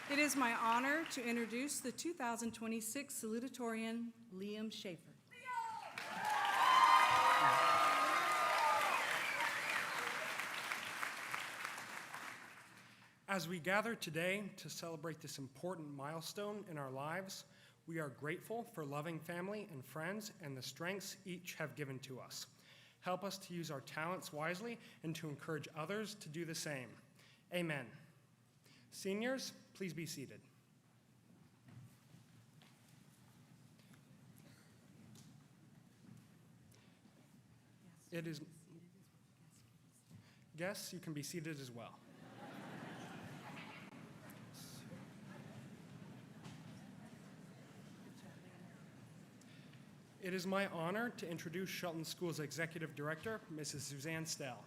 It is my honor to introduce the 2026 salutatorian, Liam Schaefer. As we gather today to celebrate this important milestone in our lives, we are grateful for loving family and friends and the strengths each have given to us. Help us to use our talents wisely and to encourage others to do the same. Amen. Seniors, please be seated. It is guests, you can be seated as well. It is my honor to introduce Shelton School's Executive Director, Mrs. Suzanne Stell.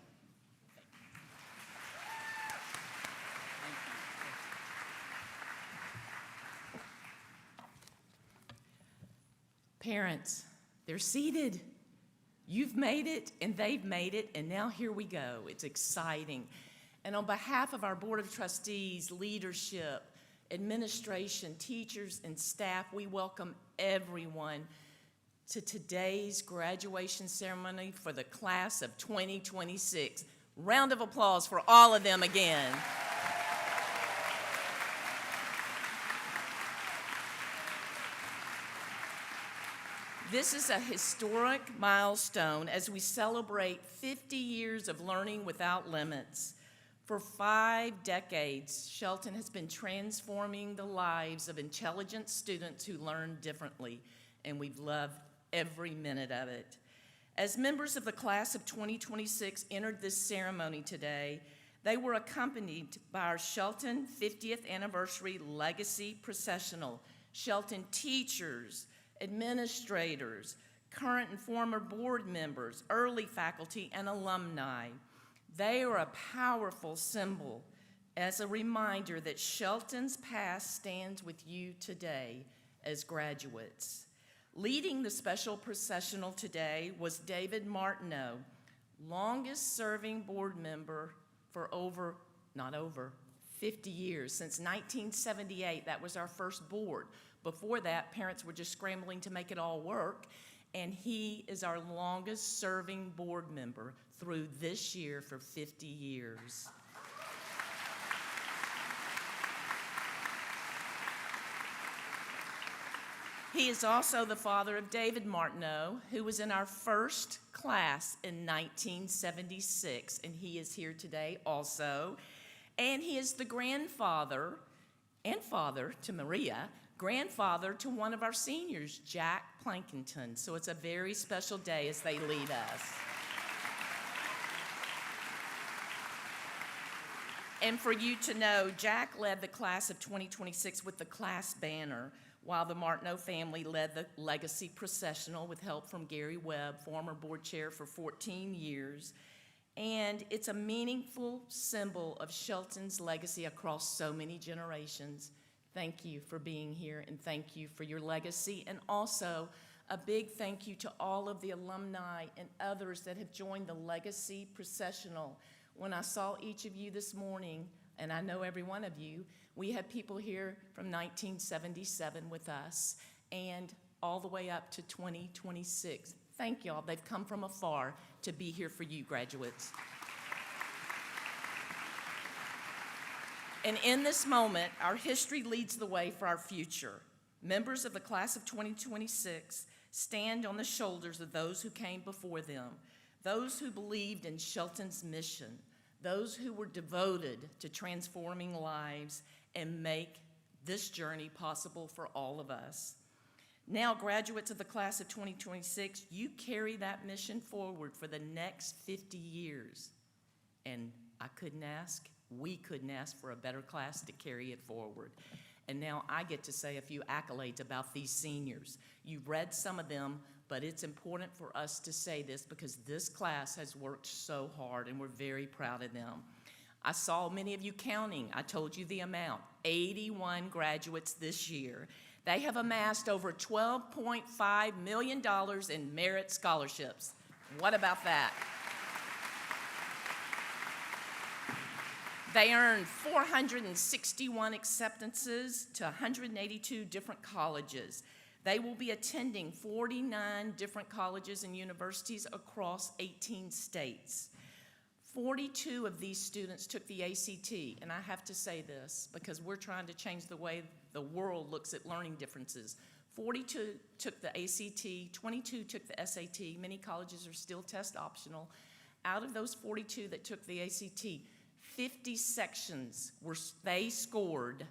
Parents, they're seated. You've made it, and they've made it, and now here we go. It's exciting. And on behalf of our Board of Trustees, leadership, administration, teachers, and staff, we welcome everyone to today's graduation ceremony for the class of 2026. Round of applause for all of them again. This is a historic milestone as we celebrate 50 years of learning without limits. For 5 decades, Shelton has been transforming the lives of intelligent students who learn differently, and we've loved every minute of it. As members of the class of 2026 entered this ceremony today, they were accompanied by our Shelton 50th Anniversary Legacy Processional, Shelton teachers, administrators, current and former board members, early faculty, and alumni. They are a powerful symbol as a reminder that Shelton's past stands with you today as graduates. Leading the special processional today was David Martineau, longest serving board member for 50 years, since 1978. That was our first board. Before that, parents were just scrambling to make it all work, and he is our longest serving board member through this year for 50 years. He is also the father of David Martineau, who was in our first class in 1976, and he is here today also. And he is the grandfather and father to Maria, grandfather to one of our seniors, Jack Plankington. So it's a very special day as they lead us. And for you to know, Jack led the class of 2026 with the class banner, while the Martineau family led the legacy processional with help from Gary Webb, former board chair for 14 years. And it's a meaningful symbol of Shelton's legacy across so many generations. Thank you for being here, and thank you for your legacy. And also, a big thank you to all of the alumni and others that have joined the legacy processional. When I saw each of you this morning, and I know every one of you, we had people here from 1977 with us and all the way up to 2026. Thank y'all. They've come from afar to be here for you, graduates. And in this moment, our history leads the way for our future. Members of the class of 2026 stand on the shoulders of those who came before them, those who believed in Shelton's mission, those who were devoted to transforming lives and make this journey possible for all of us. Now, graduates of the class of 2026, you carry that mission forward for the next 50 years. And we couldn't ask for a better class to carry it forward. And now I get to say a few accolades about these seniors. You've read some of them, but it's important for us to say this because this class has worked so hard and we're very proud of them. I saw many of you counting. I told you the amount, 81 graduates this year. They have amassed over $12.5 million in merit scholarships. What about that? They earned 461 acceptances to 182 different colleges. They will be attending 49 different colleges and universities across 18 states. 42 of these students took the ACT, and I have to say this because we're trying to change the way the world looks at learning differences. 42 took the ACT, 22 took the SAT. Many colleges are still test optional. Out of those 42 that took the ACT, 50 sections they scored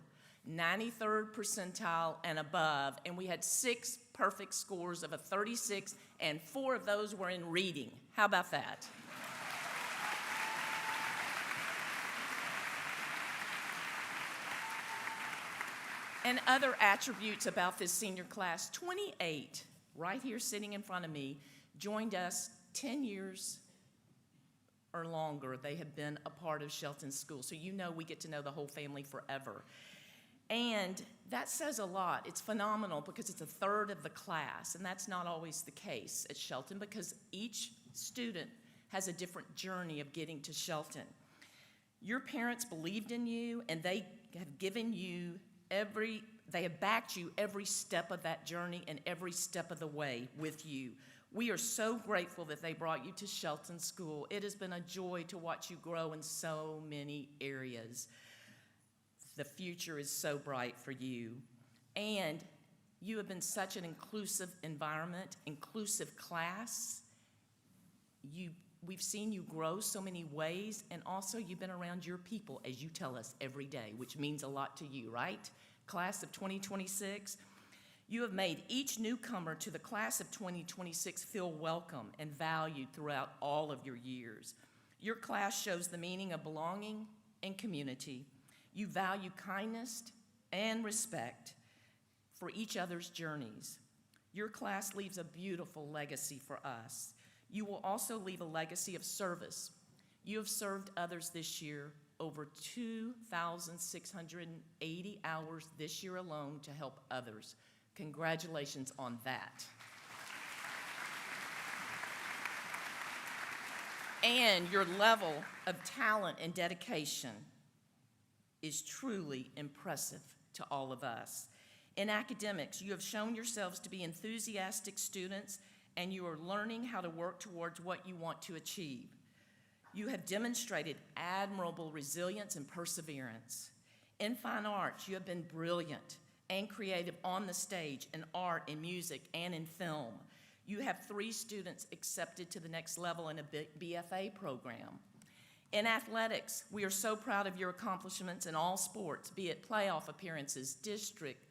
93rd percentile and above, and we had 6 perfect scores of a 36, and 4 of those were in reading. How about that? And other attributes about this senior class, 28, right here sitting in front of me, joined us 10 years or longer. They have been a part of Shelton School. So you know we get to know the whole family forever. And that says a lot. It's phenomenal because it's a third of the class, and that's not always the case at Shelton because each student has a different journey of getting to Shelton. Your parents believed in you, and they have given you they have backed you every step of that journey and every step of the way with you. We are so grateful that they brought you to Shelton School. It has been a joy to watch you grow in so many areas. The future is so bright for you. And you have been such an inclusive environment, inclusive class. We've seen you grow so many ways, and also you've been around your people, as you tell us every day, which means a lot to you, right? Class of 2026, you have made each newcomer to the class of 2026 feel welcome and valued throughout all of your years. Your class shows the meaning of belonging and community. You value kindness and respect for each other's journeys. Your class leaves a beautiful legacy for us. You will also leave a legacy of service. You have served others this year over 2,680 hours this year alone to help others. Congratulations on that. And your level of talent and dedication is truly impressive to all of us. In academics, you have shown yourselves to be enthusiastic students, and you are learning how to work towards what you want to achieve. You have demonstrated admirable resilience and perseverance. In fine arts, you have been brilliant and creative on the stage, in art, in music, and in film. You have 3 students accepted to the next level in a BFA program. In athletics, we are so proud of your accomplishments in all sports, be it playoff appearances, district,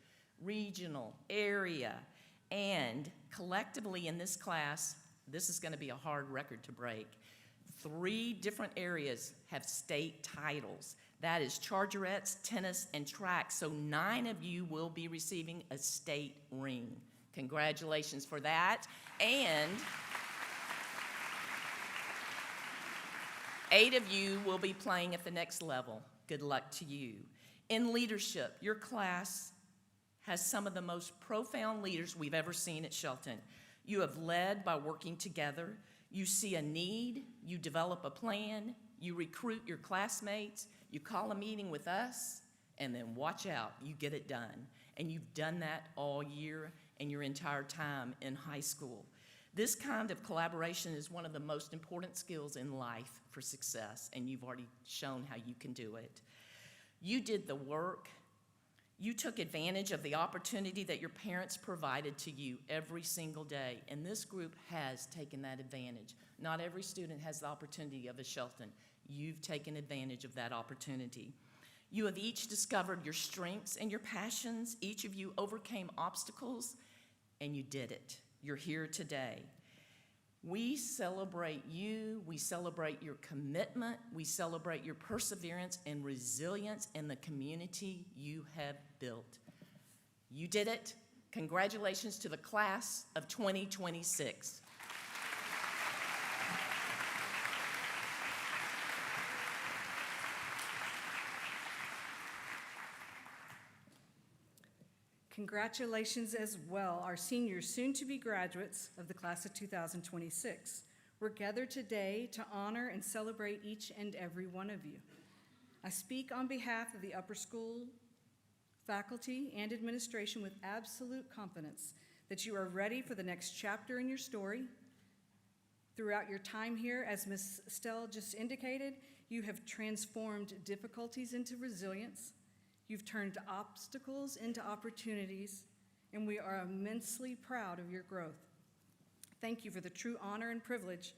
regional, area, and collectively in this class, this is going to be a hard record to break. 3 different areas have state titles. That is Chargerettes, tennis, and track. So 9 of you will be receiving a state ring. Congratulations for that. And 8 of you will be playing at the next level. Good luck to you. In leadership, your class has some of the most profound leaders we've ever seen at Shelton. You have led by working together. You see a need, you develop a plan, you recruit your classmates, you call a meeting with us, and then watch out, you get it done. And you've done that all year and your entire time in high school. This kind of collaboration is one of the most important skills in life for success, and you've already shown how you can do it. You did the work. You took advantage of the opportunity that your parents provided to you every single day, and this group has taken that advantage. Not every student has the opportunity of a Shelton. You've taken advantage of that opportunity. You have each discovered your strengths and your passions. Each of you overcame obstacles, and you did it. You're here today. We celebrate you, we celebrate your commitment, we celebrate your perseverance and resilience in the community you have built. You did it. Congratulations to the class of 2026. Congratulations as well, our seniors, soon-to-be graduates of the class of 2026. We're gathered today to honor and celebrate each and every one of you. I speak on behalf of the upper school faculty and administration with absolute confidence that you are ready for the next chapter in your story. Throughout your time here, as Ms. Stell just indicated, you have transformed difficulties into resilience. You've turned obstacles into opportunities, and we are immensely proud of your growth. Thank you for the true honor and privilege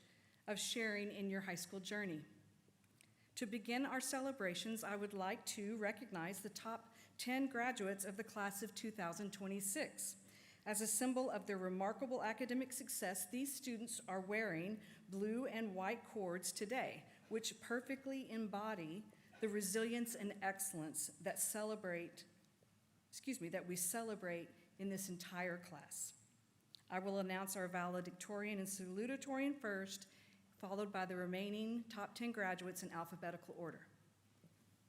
of sharing in your high school journey. To begin our celebrations, I would like to recognize the top 10 graduates of the class of 2026. As a symbol of their remarkable academic success, these students are wearing blue and white cords today, which perfectly embody the resilience and excellence that we celebrate in this entire class. I will announce our valedictorian and salutatorian first, followed by the remaining top 10 graduates in alphabetical order.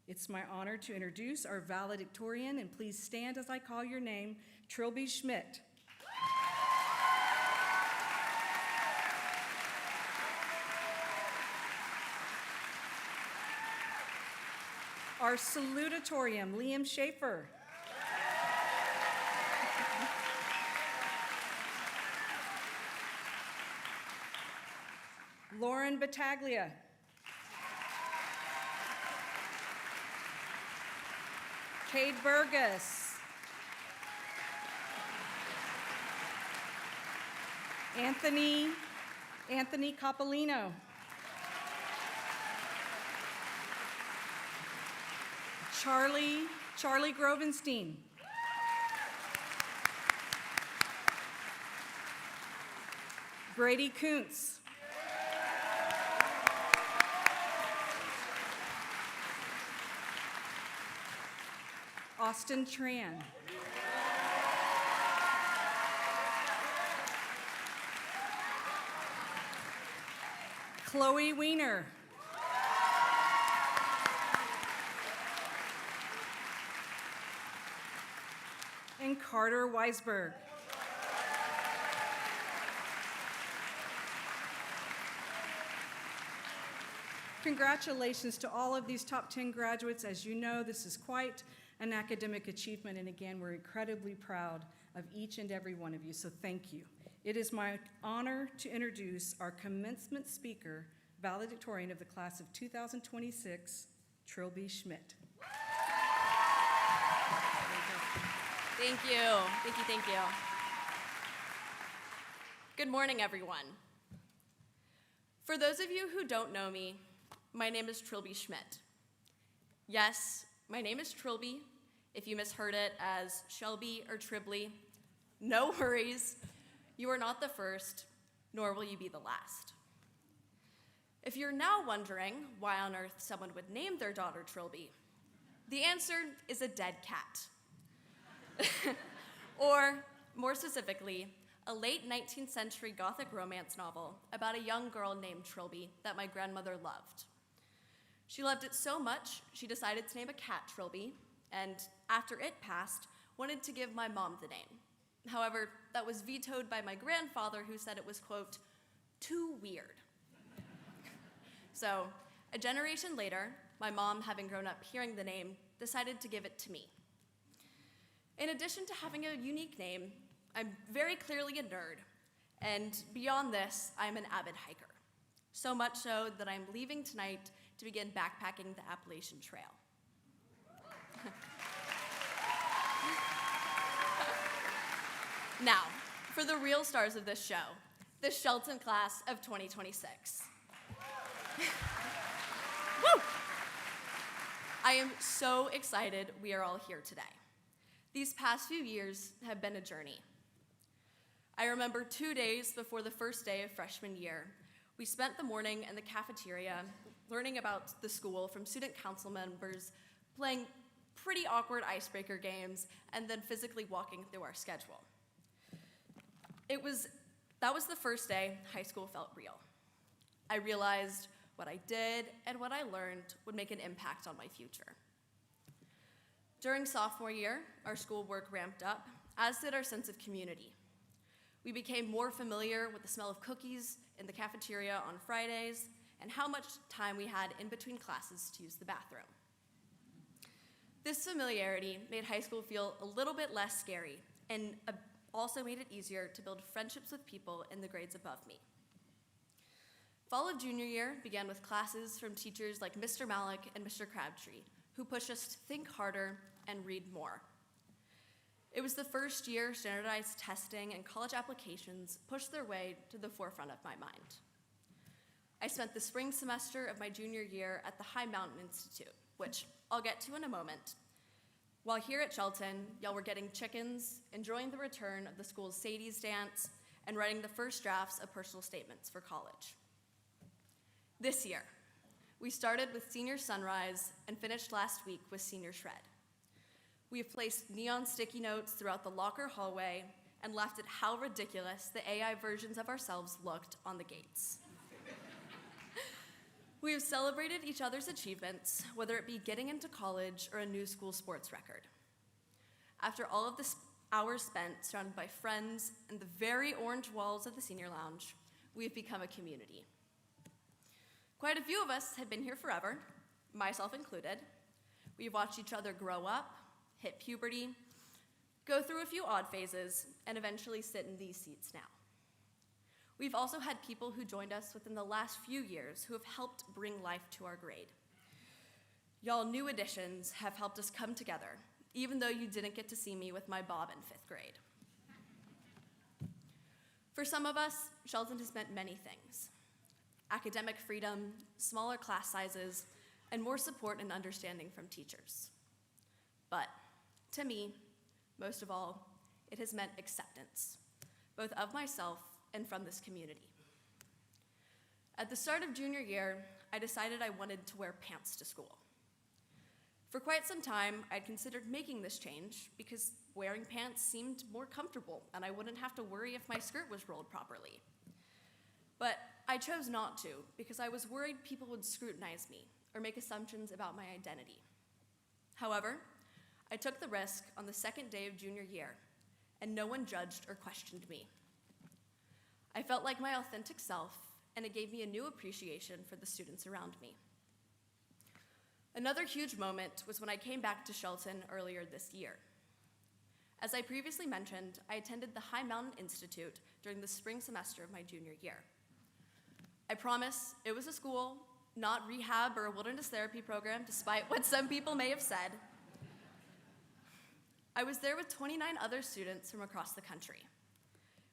It's my honor to introduce our valedictorian, and please stand as I call your name, Trilby Schmidt. Our salutatorian, Liam Schaefer. Lauren Battaglia. Cade Burgess. Anthony Coppolino. Charlie Grovenstein. Brady Kuntz. Austin Tran. Chloe Weiner. And Carter Weisberg. Congratulations to all of these top 10 graduates. As you know, this is quite an academic achievement, and again, we're incredibly proud of each and every one of you, so thank you. It is my honor to introduce our commencement speaker, valedictorian of the class of 2026, Trilby Schmidt. Thank you. Good morning, everyone. For those of you who don't know me, my name is Trilby Schmidt. Yes, my name is Trilby. If you misheard it as Shelby or Tribly, no worries. You are not the first, nor will you be the last. If you're now wondering why on earth someone would name their daughter Trilby, the answer is a dead cat. Or, more specifically, a late 19th century Gothic romance novel about a young girl named Trilby that my grandmother loved. She loved it so much, she decided to name a cat Trilby, and after it passed, wanted to give my mom the name. However, that was vetoed by my grandfather, who said it was, quote, too weird. So, a generation later, my mom, having grown up hearing the name, decided to give it to me. In addition to having a unique name, I'm very clearly a nerd, and beyond this, I'm an avid hiker. So much so that I'm leaving tonight to begin backpacking the Appalachian Trail. Now, for the real stars of this show, the Shelton class of 2026. Woo! I am so excited we are all here today. These past few years have been a journey. I remember 2 days before the first day of freshman year, we spent the morning in the cafeteria learning about the school from student council members, playing pretty awkward icebreaker games, and then physically walking through our schedule. That was the first day high school felt real. I realized what I did and what I learned would make an impact on my future. During sophomore year, our schoolwork ramped up, as did our sense of community. We became more familiar with the smell of cookies in the cafeteria on Fridays and how much time we had in between classes to use the bathroom. This familiarity made high school feel a little bit less scary and also made it easier to build friendships with people in the grades above me. Fall of junior year began with classes from teachers like Mr. Malik and Mr. Crabtree, who pushed us to think harder and read more. It was the first year standardized testing and college applications pushed their way to the forefront of my mind. I spent the spring semester of my junior year at the High Mountain Institute, which I'll get to in a moment. While here at Shelton, y'all were getting chickens, enjoying the return of the school's Sadie's dance, and writing the first drafts of personal statements for college. This year, we started with Senior Sunrise and finished last week with Senior Shred. We have placed neon sticky notes throughout the locker hallway and laughed at how ridiculous the AI versions of ourselves looked on the gates. We have celebrated each other's achievements, whether it be getting into college or a new school sports record. After all of the hours spent surrounded by friends and the very orange walls of the senior lounge, we have become a community. Quite a few of us have been here forever, myself included. We've watched each other grow up, hit puberty, go through a few odd phases, and eventually sit in these seats now. We've also had people who joined us within the last few years who have helped bring life to our grade. Y'all new additions have helped us come together, even though you didn't get to see me with my bob in 5th grade. For some of us, Shelton has meant many things: academic freedom, smaller class sizes, and more support and understanding from teachers. But to me, most of all, it has meant acceptance, both of myself and from this community. At the start of junior year, I decided I wanted to wear pants to school. For quite some time, I'd considered making this change because wearing pants seemed more comfortable and I wouldn't have to worry if my skirt was rolled properly. But I chose not to because I was worried people would scrutinize me or make assumptions about my identity. However, I took the risk on the second day of junior year, and no one judged or questioned me. I felt like my authentic self, and it gave me a new appreciation for the students around me. Another huge moment was when I came back to Shelton earlier this year. As I previously mentioned, I attended the High Mountain Institute during the spring semester of my junior year. I promise it was a school, not rehab or a wilderness therapy program, despite what some people may have said. I was there with 29 other students from across the country.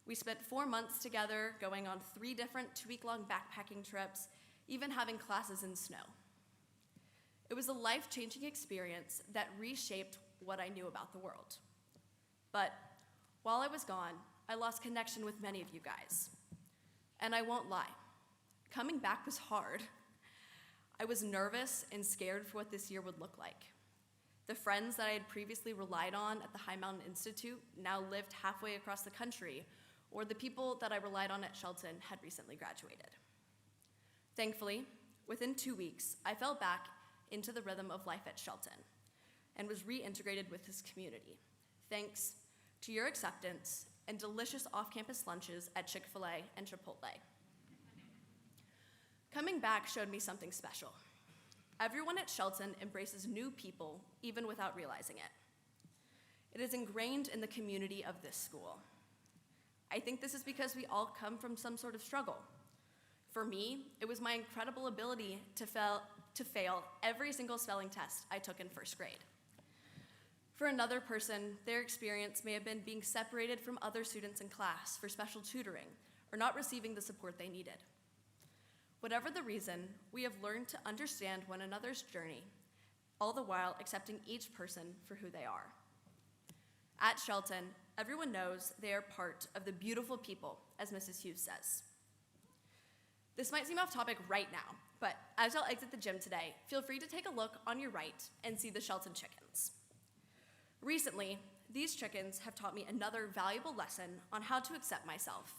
We spent 4 months together, going on 3 different 2-week-long backpacking trips, even having classes in snow. It was a life-changing experience that reshaped what I knew about the world. But while I was gone, I lost connection with many of you guys. And I won't lie, coming back was hard. I was nervous and scared for what this year would look like. The friends that I had previously relied on at the High Mountain Institute now lived halfway across the country, or the people that I relied on at Shelton had recently graduated. Thankfully, within 2 weeks, I fell back into the rhythm of life at Shelton and was reintegrated with this community, thanks to your acceptance and delicious off-campus lunches at Chick-fil-A and Chipotle. Coming back showed me something special. Everyone at Shelton embraces new people, even without realizing it. It is ingrained in the community of this school. I think this is because we all come from some sort of struggle. For me, it was my incredible ability to fail every single spelling test I took in 1st grade. For another person, their experience may have been being separated from other students in class for special tutoring or not receiving the support they needed. Whatever the reason, we have learned to understand one another's journey, all the while accepting each person for who they are. At Shelton, everyone knows they are part of the beautiful people, as Mrs. Hughes says. This might seem off topic right now, but as y'all exit the gym today, feel free to take a look on your right and see the Shelton chickens. Recently, these chickens have taught me another valuable lesson on how to accept myself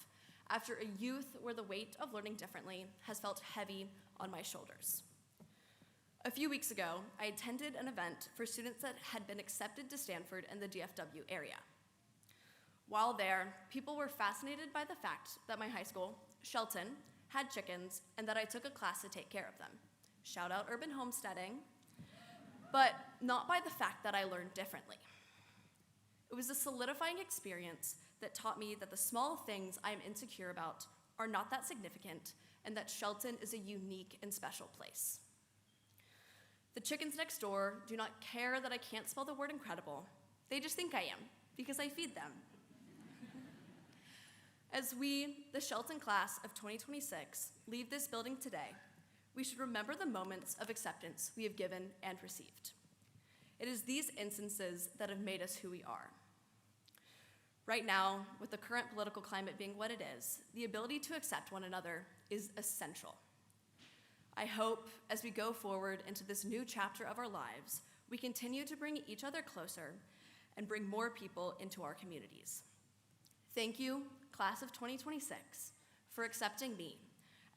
after a youth where the weight of learning differently has felt heavy on my shoulders. A few weeks ago, I attended an event for students that had been accepted to Stanford in the DFW area. While there, people were fascinated by the fact that my high school, Shelton, had chickens and that I took a class to take care of them. Shout out urban homesteading. but not by the fact that I learned differently. It was a solidifying experience that taught me that the small things I am insecure about are not that significant, and that Shelton is a unique and special place. The chickens next door do not care that I can't spell the word incredible. They just think I am, because I feed them. As we, the Shelton class of 2026, leave this building today, we should remember the moments of acceptance we have given and received. It is these instances that have made us who we are. Right now, with the current political climate being what it is, the ability to accept one another is essential. I hope, as we go forward into this new chapter of our lives, we continue to bring each other closer and bring more people into our communities. Thank you, class of 2026, for accepting me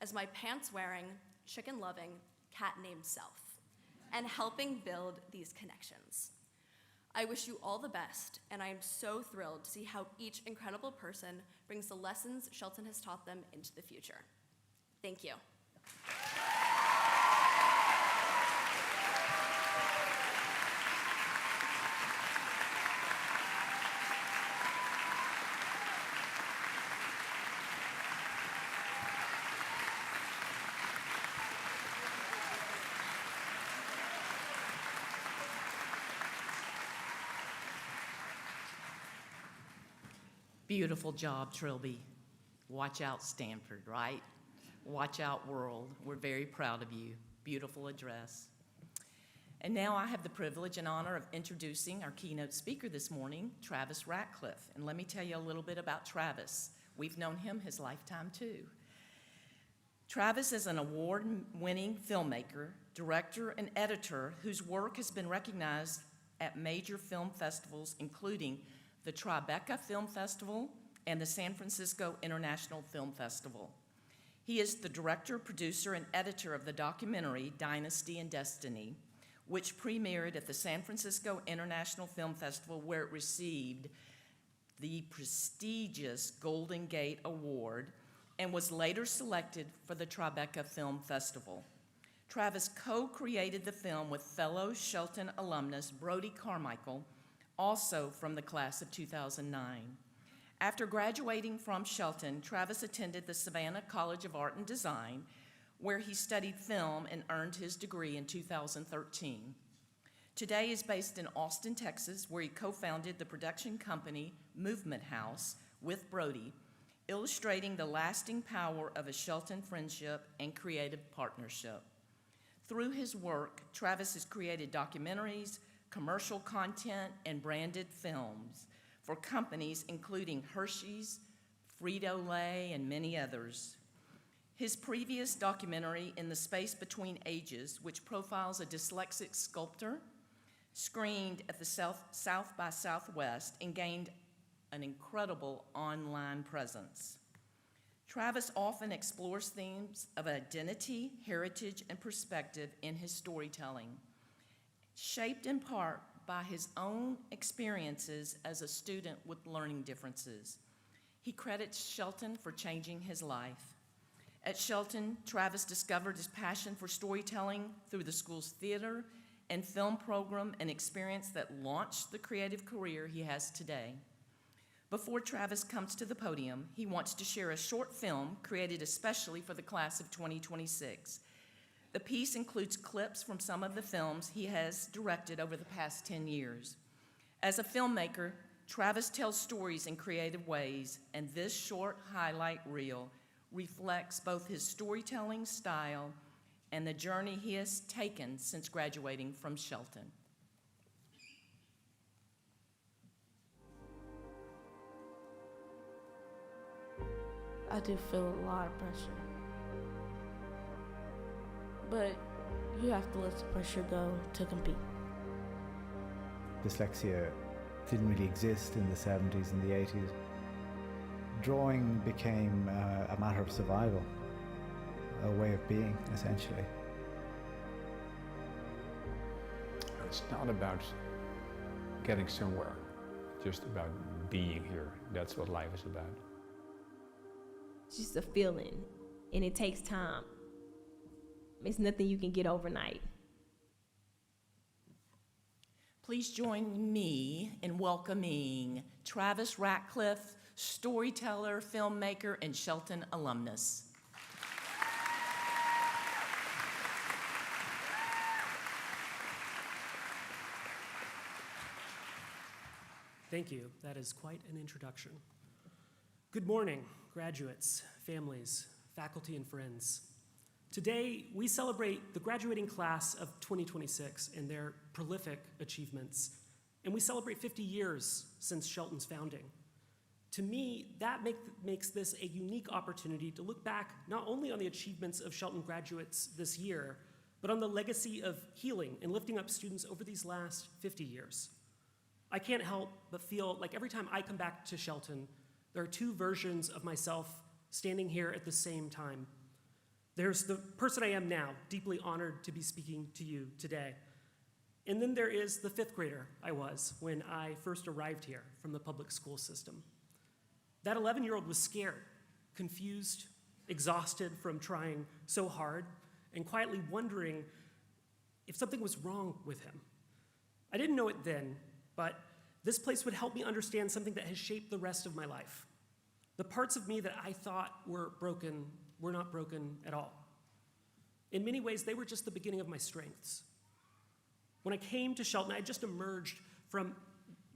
as my pants-wearing, chicken-loving, cat-named self, and helping build these connections. I wish you all the best, and I am so thrilled to see how each incredible person brings the lessons Shelton has taught them into the future. Thank you. Beautiful job, Trilby. Watch out, Stanford, right? Watch out, world. We're very proud of you. Beautiful address. And now I have the privilege and honor of introducing our keynote speaker this morning, Travis Ratcliffe. And let me tell you a little bit about Travis. We've known him his lifetime, too. Travis is an award-winning filmmaker, director, and editor whose work has been recognized at major film festivals, including the Tribeca Film Festival and the San Francisco International Film Festival. He is the director, producer, and editor of the documentary Dynasty and Destiny, which premiered at the San Francisco International Film Festival, where it received the prestigious Golden Gate Award and was later selected for the Tribeca Film Festival. Travis co-created the film with fellow Shelton alumnus Brody Carmichael, also from the class of 2009. After graduating from Shelton, Travis attended the Savannah College of Art and Design, where he studied film and earned his degree in 2013. Today he is based in Austin, Texas, where he co-founded the production company Movement House with Brody, illustrating the lasting power of a Shelton friendship and creative partnership. Through his work, Travis has created documentaries, commercial content, and branded films for companies including Hershey's, Frito-Lay, and many others. His previous documentary, In the Space Between Ages, which profiles a dyslexic sculptor, screened at the South by Southwest and gained an incredible online presence. Travis often explores themes of identity, heritage, and perspective in his storytelling, shaped in part by his own experiences as a student with learning differences. He credits Shelton for changing his life. At Shelton, Travis discovered his passion for storytelling through the school's theater and film program, an experience that launched the creative career he has today. Before Travis comes to the podium, he wants to share a short film created especially for the class of 2026. The piece includes clips from some of the films he has directed over the past 10 years. As a filmmaker, Travis tells stories in creative ways, and this short highlight reel reflects both his storytelling style and the journey he has taken since graduating from Shelton. I do feel a lot of pressure. But you have to let the pressure go to compete. Dyslexia didn't really exist in the 70s and the 80s. Drawing became a matter of survival, a way of being, essentially. It's not about getting somewhere, just about being here. That's what life is about. It's just a feeling, and it takes time. It's nothing you can get overnight. Please join me in welcoming Travis Ratcliffe, storyteller, filmmaker, and Shelton alumnus. Thank you. That is quite an introduction. Good morning, graduates, families, faculty, and friends. Today, we celebrate the graduating class of 2026 and their prolific achievements, and we celebrate 50 years since Shelton's founding. To me, that makes this a unique opportunity to look back not only on the achievements of Shelton graduates this year, but on the legacy of healing and lifting up students over these last 50 years. I can't help but feel like every time I come back to Shelton, there are two versions of myself standing here at the same time. There's the person I am now, deeply honored to be speaking to you today. And then there is the fifth grader I was when I first arrived here from the public school system. That 11-year-old was scared, confused, exhausted from trying so hard, and quietly wondering if something was wrong with him. I didn't know it then, but this place would help me understand something that has shaped the rest of my life. The parts of me that I thought were broken were not broken at all. In many ways, they were just the beginning of my strengths. When I came to Shelton, I had just emerged from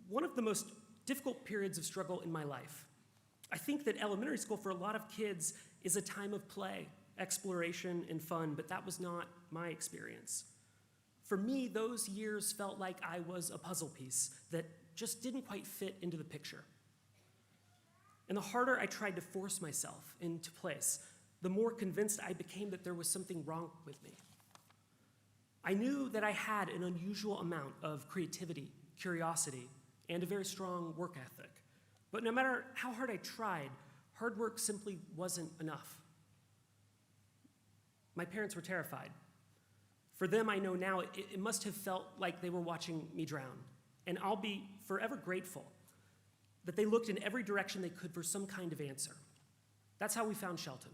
one of the most difficult periods of struggle in my life. I think that elementary school for a lot of kids is a time of play, exploration, and fun, but that was not my experience. For me, those years felt like I was a puzzle piece that just didn't quite fit into the picture. And the harder I tried to force myself into place, the more convinced I became that there was something wrong with me. I knew that I had an unusual amount of creativity, curiosity, and a very strong work ethic. But no matter how hard I tried, hard work simply wasn't enough. My parents were terrified. For them, I know now, it must have felt like they were watching me drown. And I'll be forever grateful that they looked in every direction they could for some kind of answer. That's how we found Shelton.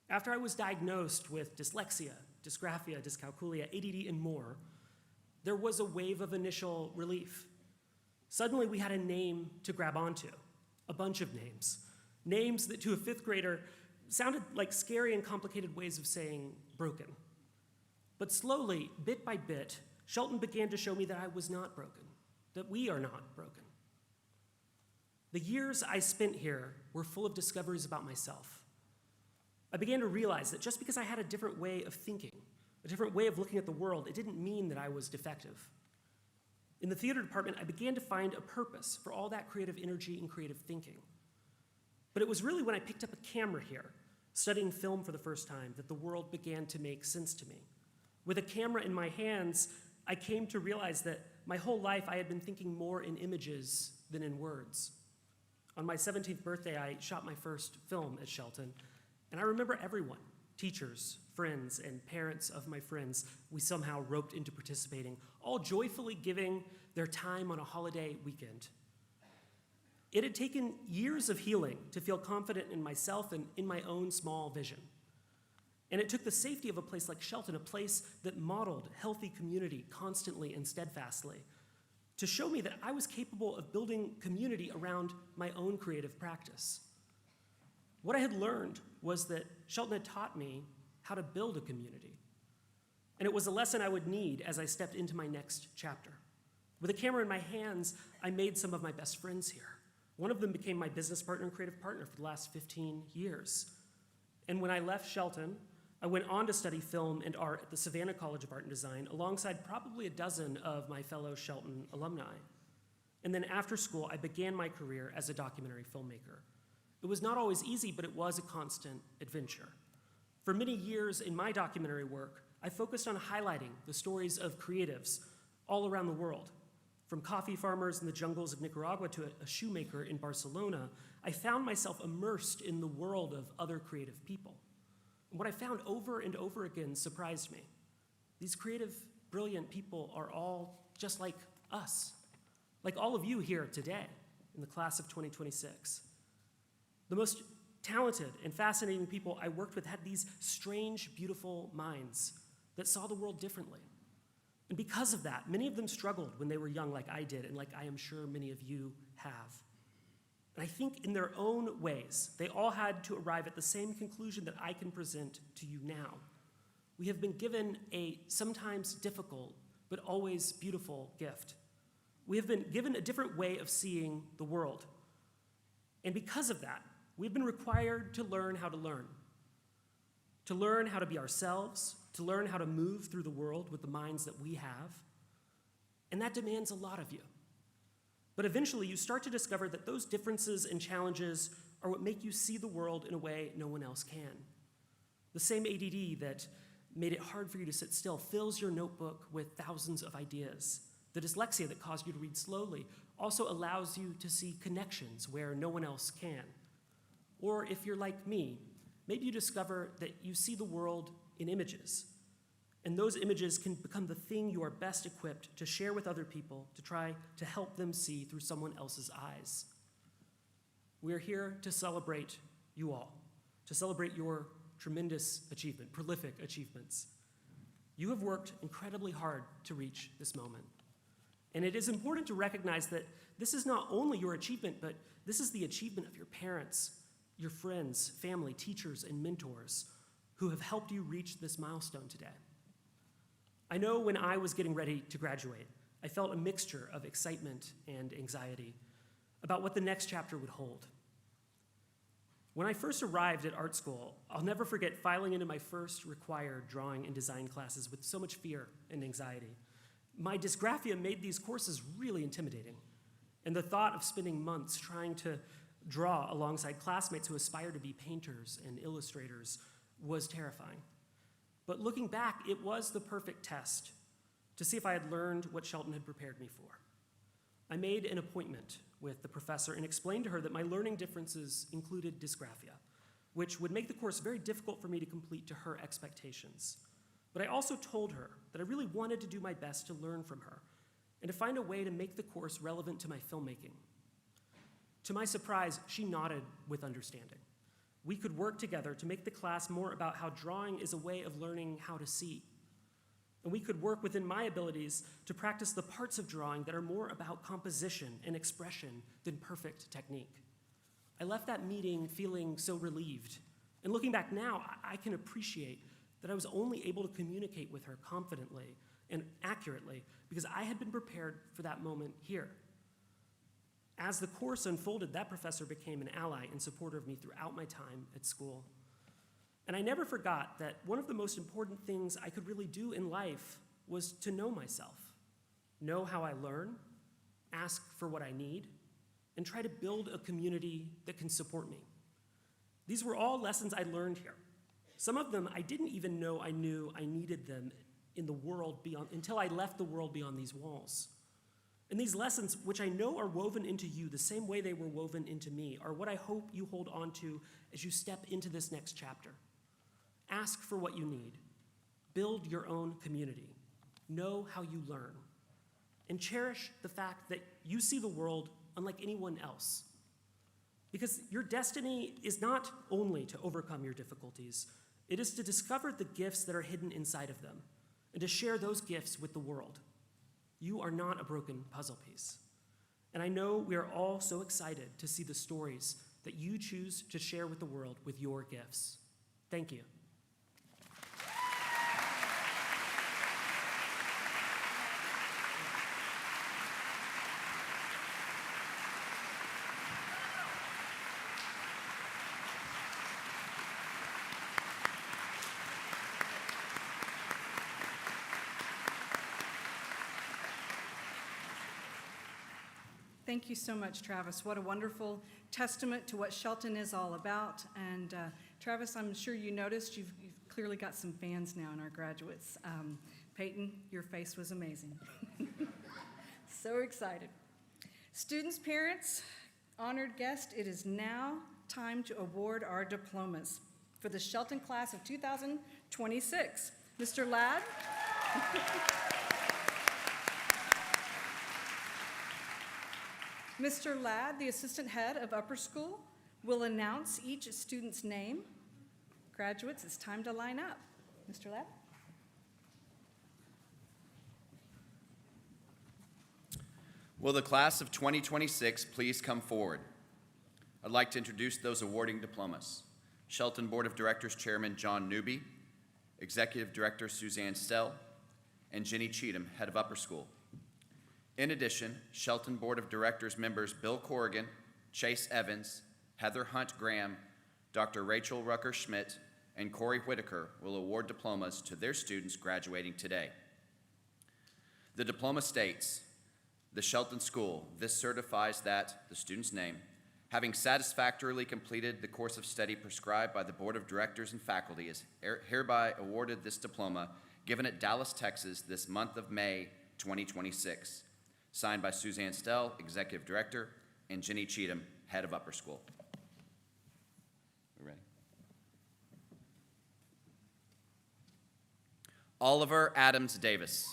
After I was diagnosed with dyslexia, dysgraphia, dyscalculia, ADD, and more, there was a wave of initial relief. Suddenly, we had a name to grab onto, a bunch of names. Names that to a fifth grader sounded like scary and complicated ways of saying broken. But slowly, bit by bit, Shelton began to show me that I was not broken, that we are not broken. The years I spent here were full of discoveries about myself. I began to realize that just because I had a different way of thinking, a different way of looking at the world, it didn't mean that I was defective. In the theater department, I began to find a purpose for all that creative energy and creative thinking. But it was really when I picked up a camera here, studying film for the first time, that the world began to make sense to me. With a camera in my hands, I came to realize that my whole life I had been thinking more in images than in words. On my 17th birthday, I shot my first film at Shelton, and I remember everyone, teachers, friends, and parents of my friends, we somehow roped into participating, all joyfully giving their time on a holiday weekend. It had taken years of healing to feel confident in myself and in my own small vision. And it took the safety of a place like Shelton, a place that modeled healthy community constantly and steadfastly, to show me that I was capable of building community around my own creative practice. What I had learned was that Shelton had taught me how to build a community. And it was a lesson I would need as I stepped into my next chapter. With a camera in my hands, I made some of my best friends here. One of them became my business partner and creative partner for the last 15 years. And when I left Shelton, I went on to study film and art at the Savannah College of Art and Design alongside probably a dozen of my fellow Shelton alumni. And then after school, I began my career as a documentary filmmaker. It was not always easy, but it was a constant adventure. For many years in my documentary work, I focused on highlighting the stories of creatives all around the world. From coffee farmers in the jungles of Nicaragua to a shoemaker in Barcelona, I found myself immersed in the world of other creative people. And what I found over and over again surprised me. These creative, brilliant people are all just like us, like all of you here today in the class of 2026. The most talented and fascinating people I worked with had these strange, beautiful minds that saw the world differently. And because of that, many of them struggled when they were young like I did, and like I am sure many of you have. And I think in their own ways, they all had to arrive at the same conclusion that I can present to you now. We have been given a sometimes difficult, but always beautiful gift. We have been given a different way of seeing the world. And because of that, we've been required to learn how to learn how to be ourselves, to learn how to move through the world with the minds that we have. And that demands a lot of you. But eventually, you start to discover that those differences and challenges are what make you see the world in a way no one else can. The same ADD that made it hard for you to sit still fills your notebook with thousands of ideas. The dyslexia that caused you to read slowly also allows you to see connections where no one else can. Or if you're like me, maybe you discover that you see the world in images, and those images can become the thing you are best equipped to share with other people, to try to help them see through someone else's eyes. We're here to celebrate you all, to celebrate your tremendous achievement, prolific achievements. You have worked incredibly hard to reach this moment. And it is important to recognize that this is not only your achievement, but this is the achievement of your parents, your friends, family, teachers, and mentors who have helped you reach this milestone today. I know when I was getting ready to graduate, I felt a mixture of excitement and anxiety about what the next chapter would hold. When I first arrived at art school, I'll never forget filing into my first required drawing and design classes with so much fear and anxiety. My dysgraphia made these courses really intimidating, and the thought of spending months trying to draw alongside classmates who aspire to be painters and illustrators was terrifying. But looking back, it was the perfect test to see if I had learned what Shelton had prepared me for. I made an appointment with the professor and explained to her that my learning differences included dysgraphia, which would make the course very difficult for me to complete to her expectations. But I also told her that I really wanted to do my best to learn from her and to find a way to make the course relevant to my filmmaking. To my surprise, she nodded with understanding. We could work together to make the class more about how drawing is a way of learning how to see. And we could work within my abilities to practice the parts of drawing that are more about composition and expression than perfect technique. I left that meeting feeling so relieved. And looking back now, I can appreciate that I was only able to communicate with her confidently and accurately because I had been prepared for that moment here. As the course unfolded, that professor became an ally and supporter of me throughout my time at school. And I never forgot that one of the most important things I could really do in life was to know myself, know how I learn, ask for what I need, and try to build a community that can support me. These were all lessons I learned here. Some of them I didn't even know I knew I needed them in the world beyond, until I left the world beyond these walls. And these lessons, which I know are woven into you the same way they were woven into me, are what I hope you hold on to as you step into this next chapter. Ask for what you need. Build your own community. Know how you learn. And cherish the fact that you see the world unlike anyone else. Because your destiny is not only to overcome your difficulties, it is to discover the gifts that are hidden inside of them and to share those gifts with the world. You are not a broken puzzle piece. And I know we are all so excited to see the stories that you choose to share with the world with your gifts. Thank you. Thank you so much, Travis. What a wonderful testament to what Shelton is all about. And Travis, I'm sure you noticed you've clearly got some fans now in our graduates. Peyton, your face was amazing. So excited. Students, parents, honored guest, it is now time to award our diplomas for the Shelton class of 2026. Mr. Ladd. Mr. Ladd, the assistant head of upper school, will announce each student's name. Graduates, it's time to line up. Mr. Ladd? Will the class of 2026 please come forward? I'd like to introduce those awarding diplomas. Shelton Board of Directors Chairman John Newby, Executive Director Suzanne Stell, and Jenny Cheatham, Head of Upper School. In addition, Shelton Board of Directors members Bill Corrigan, Chase Evans, Heather Hunt Graham, Dr. Rachel Rucker-Schmidt, and Corey Whitaker will award diplomas to their students graduating today. The diploma states, the Shelton School, this certifies that, the student's name, having satisfactorily completed the course of study prescribed by the Board of Directors and faculty, is hereby awarded this diploma given at Dallas, Texas this month of May 2026. Signed by Suzanne Stell, Executive Director, and Jenny Cheatham, Head of Upper School. We ready? Oliver Adams Davis.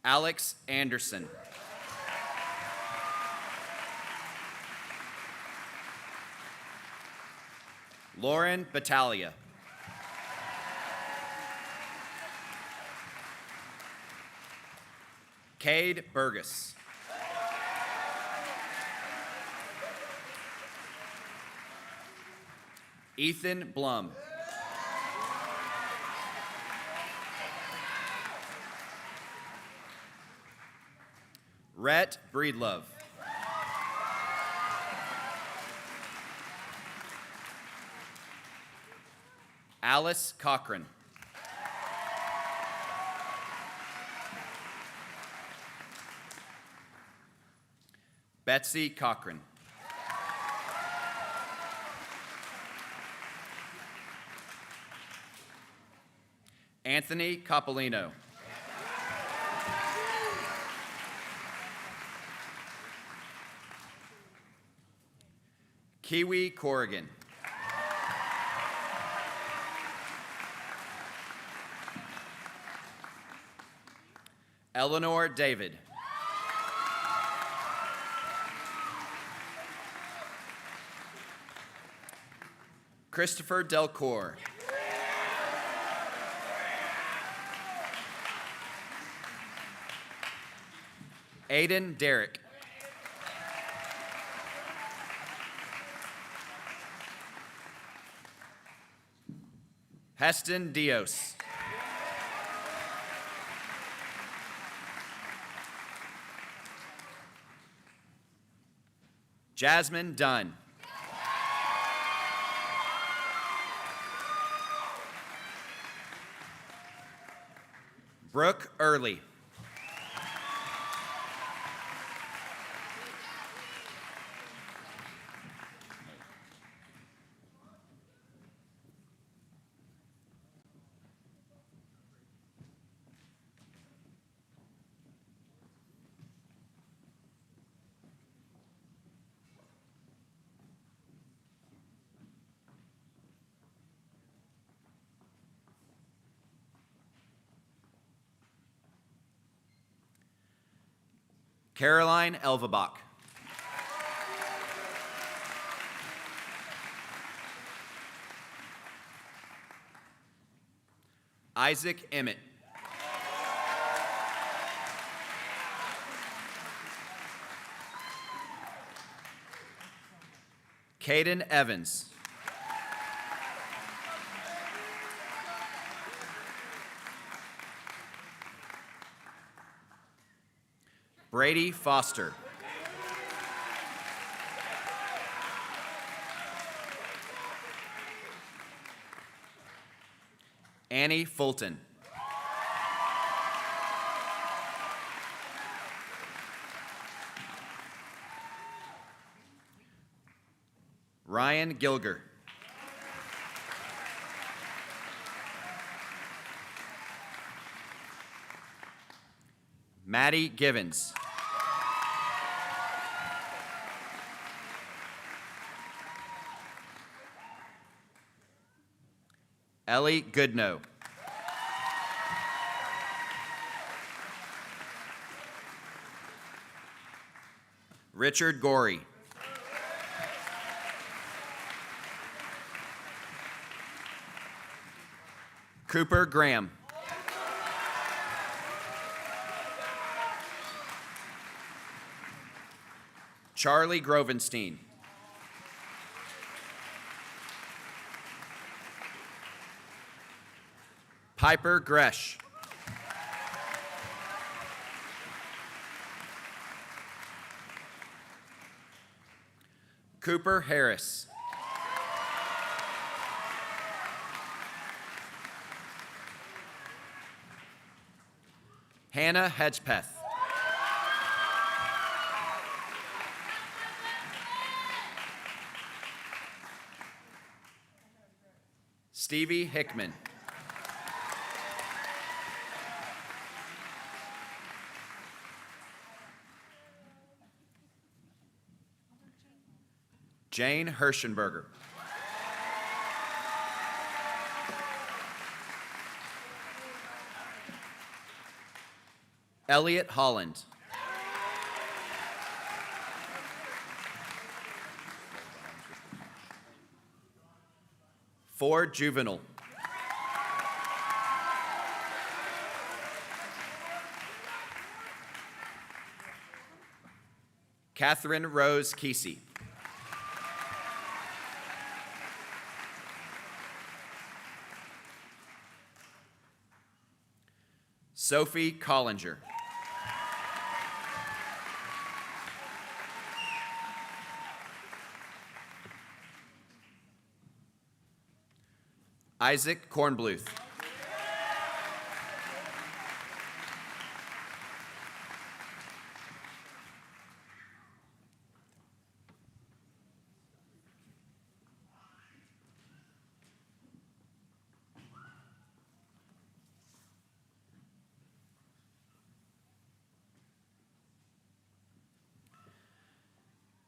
Alex Anderson. Lauren Battaglia. Cade Burgess. Ethan Blum. Rhett Breedlove. Alice Cochran. Betsy Cochran. Anthony Coppolino. Kiwi Corrigan. Eleanor David. Christopher Delcourt. Aiden Derrick. Heston Dios. Jasmine Dunn. Brooke Early. Caroline Elvabach. Isaac Emmett. Caden Evans. Brady Foster. Annie Fulton. Ryan Gilger. Maddie Givens. Ellie Goodnow. Richard Gorey. Cooper Graham. Charlie Grovenstein. Piper Gresh. Cooper Harris. Hannah Hedgepeth. Stevie Hickman. Jane Hirschenberger. Elliot Holland. Ford Juvenile. Catherine Rose Kesey. Sophie Collinger. Isaac Kornbluth.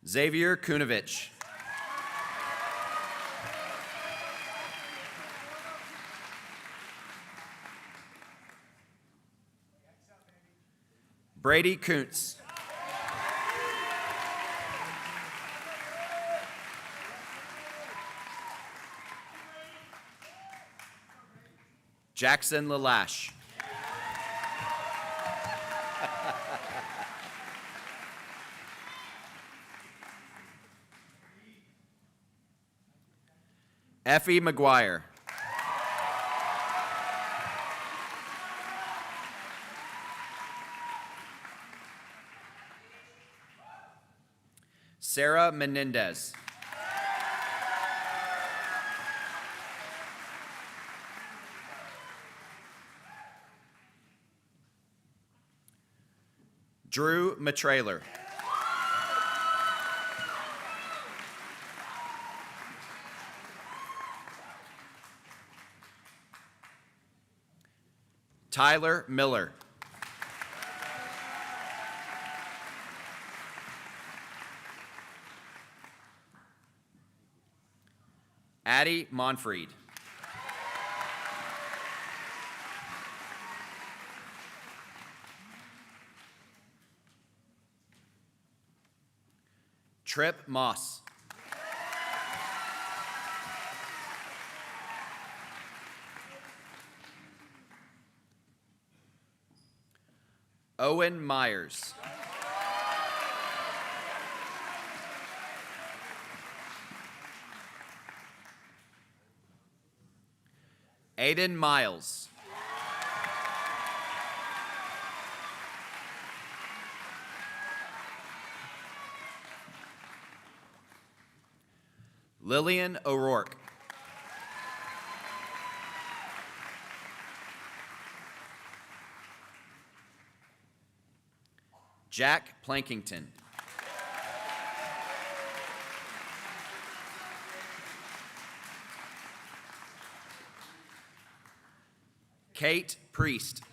Xavier Kunovich. Brady Kuntz. Jackson Lalash. Effie McGuire. Sarah Menendez. Drew Matrailer. Tyler Miller. Addie Monfried. Trip Moss. Owen Myers. Aiden Miles. Lillian O'Rourke. Jack Plankington. Kate Priest.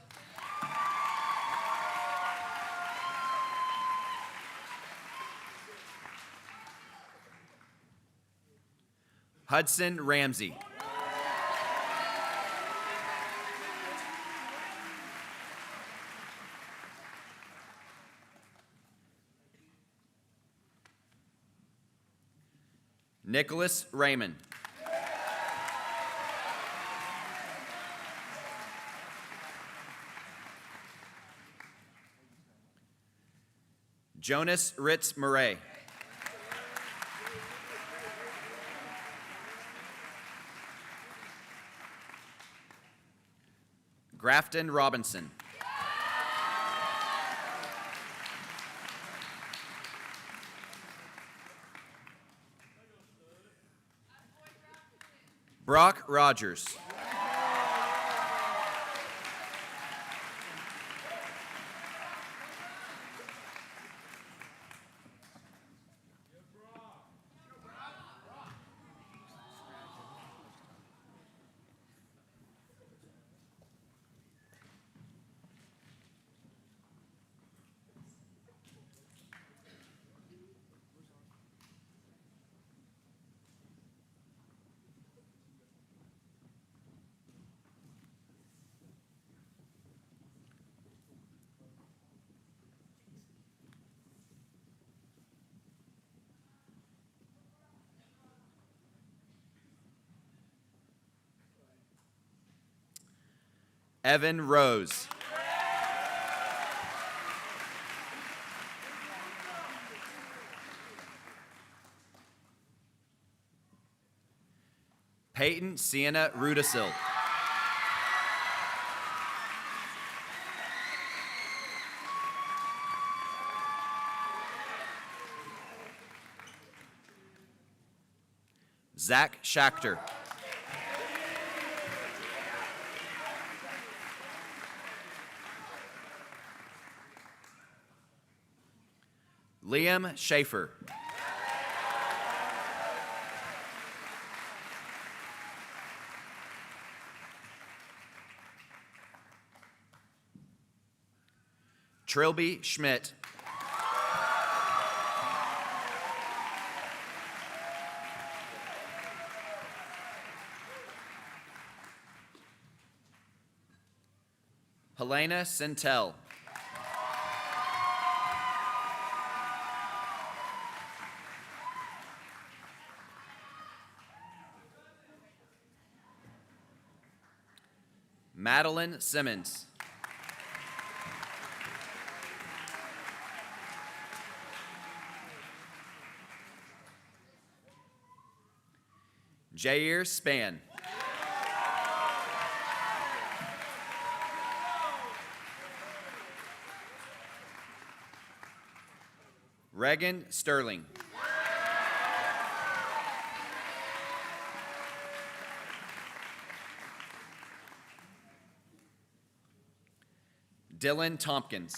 Hudson Ramsey. Nicholas Raymond. Jonas Ritz Murray. Grafton Robinson. Brock Rogers. Evan Rose. Peyton Sienna Rudisil. Zach Schachter. Liam Schaefer. Trilby Schmidt. Helena Centel. Madeline Simmons. Jair Span. Regan Sterling. Dylan Tompkins.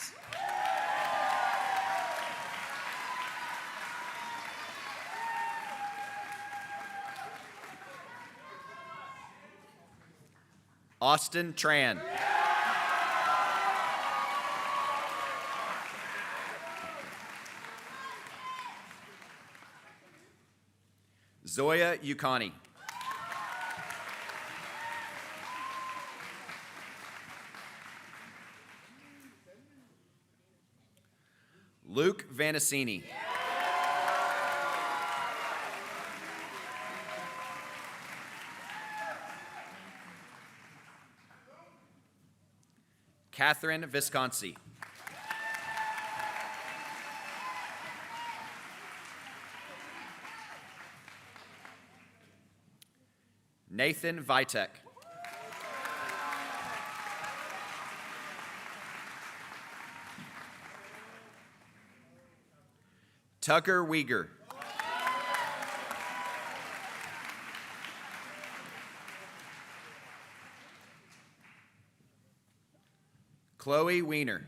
Austin Tran. Zoya Yukani. Luke Vanacini. Catherine Visconsi. Nathan Vitek. Tucker Uyghur. Chloe Weiner.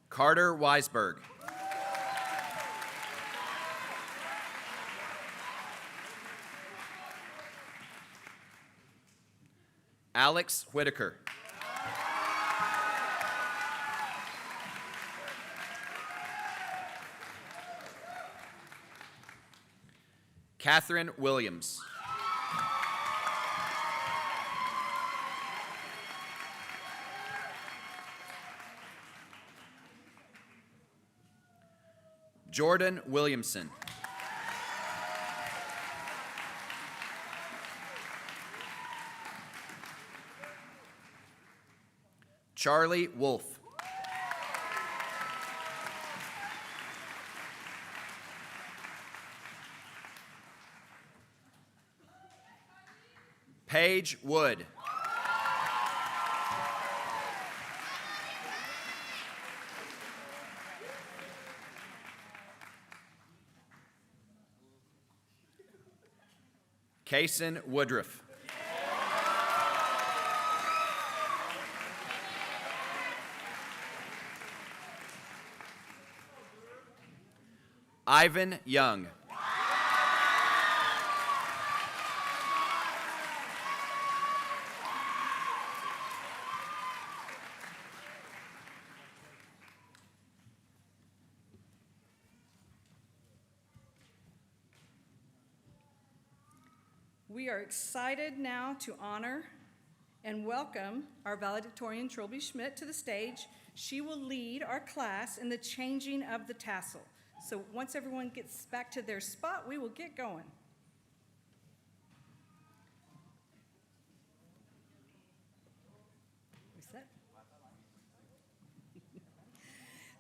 Carter Weisberg. Alex Whitaker. Catherine Williams. Jordan Williamson. Charlie Wolf. Paige Wood. Kason Woodruff. Ivan Young. We are excited now to honor and welcome our valedictorian, Trilby Schmidt, to the stage. She will lead our class in the changing of the tassel. So once everyone gets back to their spot, we will get going. Reset.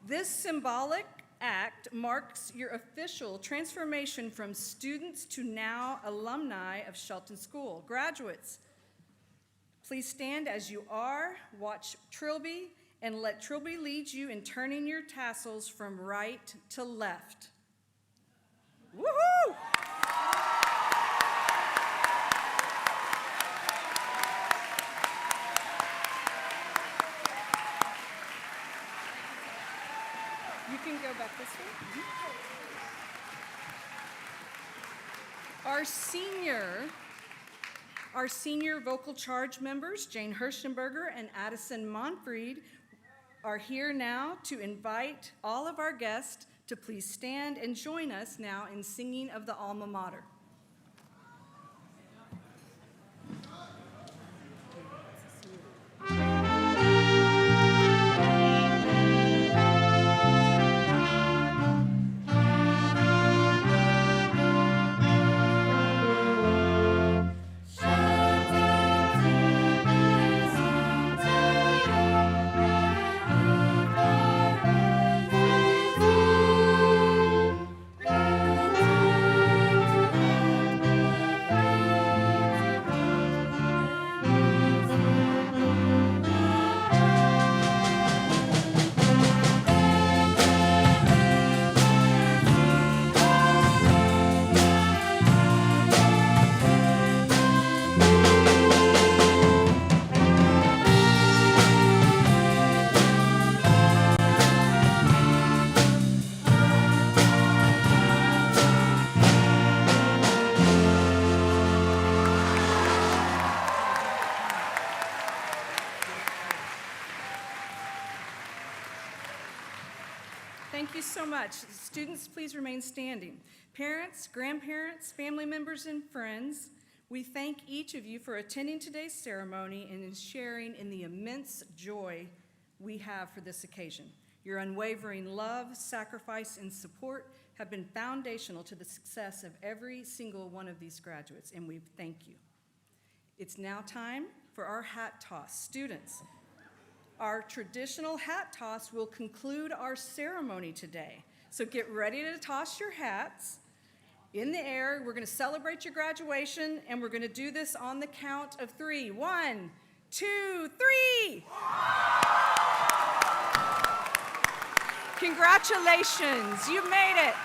This symbolic act marks your official transformation from students to now alumni of Shelton School. Graduates, please stand as you are, watch Trilby, and let Trilby lead you in turning your tassels from right to left. Woohoo! You can go back this way. Our senior vocal charge members, Jane Hirschenberger and Addison Monfried, are here now to invite all of our guests to please stand and join us now in singing of the alma mater. Thank you so much. Students, please remain standing. Parents, grandparents, family members, and friends, we thank each of you for attending today's ceremony and in sharing in the immense joy we have for this occasion. Your unwavering love, sacrifice, and support have been foundational to the success of every single one of these graduates, and we thank you. It's now time for our hat toss. Students, our traditional hat toss will conclude our ceremony today. So get ready to toss your hats in the air. We're going to celebrate your graduation, and we're going to do this on the count of 3. 1, 2, 3. Congratulations, you made it.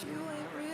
you ain't real.